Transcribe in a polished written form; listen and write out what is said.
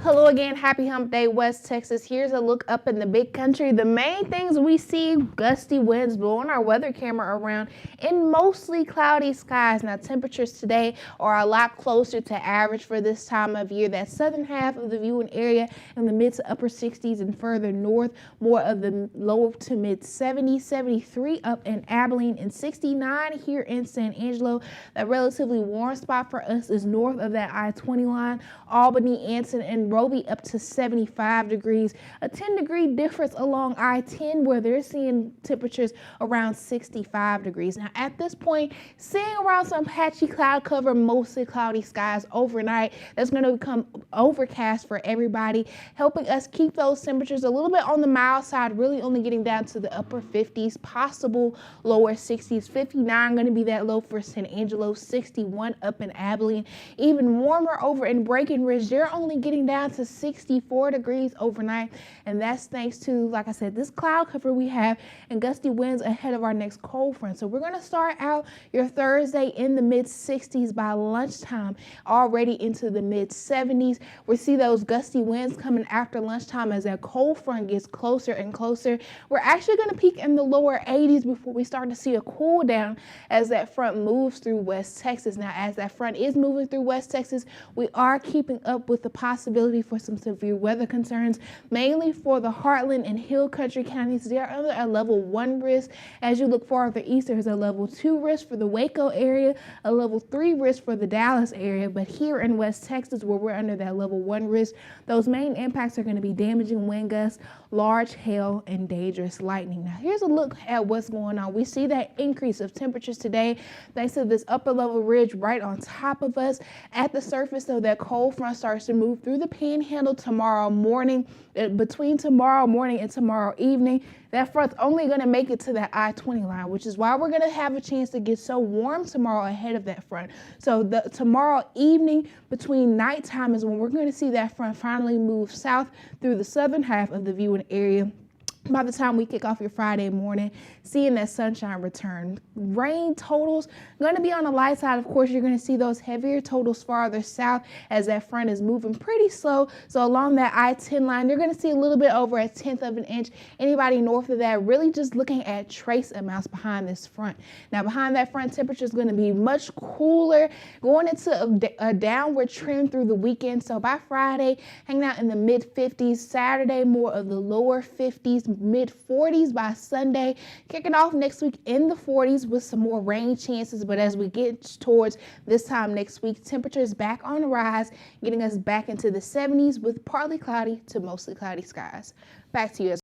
Hello again, happy hump day, West Texas. Here's a look up in the big country. The main things we see: gusty winds blowing our weather camera around in mostly cloudy skies. Now temperatures today are a lot closer to average for this time of year. That southern half of the viewing area in the mid to upper 60s, and further north more of the low to mid 70s, 73 up in Abilene, and 69 here in San Angelo. That relatively warm spot for us is north of that I-20 line, Albany, Anson, and Roby up to 75 degrees. A 10-degree difference along I-10 where they're seeing temperatures around 65 degrees. Now at this point, seeing around some patchy cloud cover, mostly cloudy skies overnight. That's going to become overcast for everybody, helping us keep those temperatures a little bit on the mild side, really only getting down to the upper 50s, possible lower 60s. 59 going to be that low for San Angelo, 61 up in Abilene. Even warmer over in Breckenridge, they're only getting down to 64 degrees overnight, and that's thanks to, like I said, this cloud cover we have and gusty winds ahead of our next cold front. So we're going to start out your Thursday in the mid 60s by lunchtime, already into the mid 70s. We see those gusty winds coming after lunchtime as that cold front gets closer and closer. We're actually going to peak in the lower 80s before we start to see a cool down as that front moves through West Texas. Now, as that front is moving through West Texas, we are keeping up with the possibility for some severe weather concerns, mainly for the Heartland and Hill Country counties. They are under a level 1 risk. As you look farther east, there's a level 2 risk for the Waco area, a level 3 risk for the Dallas area. But here in West Texas, where we're under that level 1 risk, those main impacts are going to be damaging wind gusts, large hail, and dangerous lightning. Now, here's a look at what's going on. We see that increase of temperatures today thanks to this upper level ridge right on top of us. At the surface, though, that cold front starts to move through the panhandle tomorrow morning. Between tomorrow morning and tomorrow evening, that front's only going to make it to that I-20 line, which is why we're going to have a chance to get so warm tomorrow ahead of that front. So tomorrow evening between nighttime is when we're going to see that front finally move south through the southern half of the viewing area. By the time we kick off your Friday morning, seeing that sunshine return. Rain totals going to be on the light side. Of course, you're going to see those heavier totals farther south as that front is moving pretty slow. So along that I-10 line, you're going to see a little bit over 1/10 of an inch. Anybody north of that, really just looking at trace amounts behind this front. Now, behind that front, temperature is going to be much cooler, going into a downward trend through the weekend. So by Friday, hanging out in the mid 50s. Saturday, more of the lower 50s. Mid 40s by Sunday, kicking off next week in the 40s with some more rain chances. But as we get towards this time next week, temperatures back on the rise, getting us back into the 70s with partly cloudy to mostly cloudy skies. Back to you.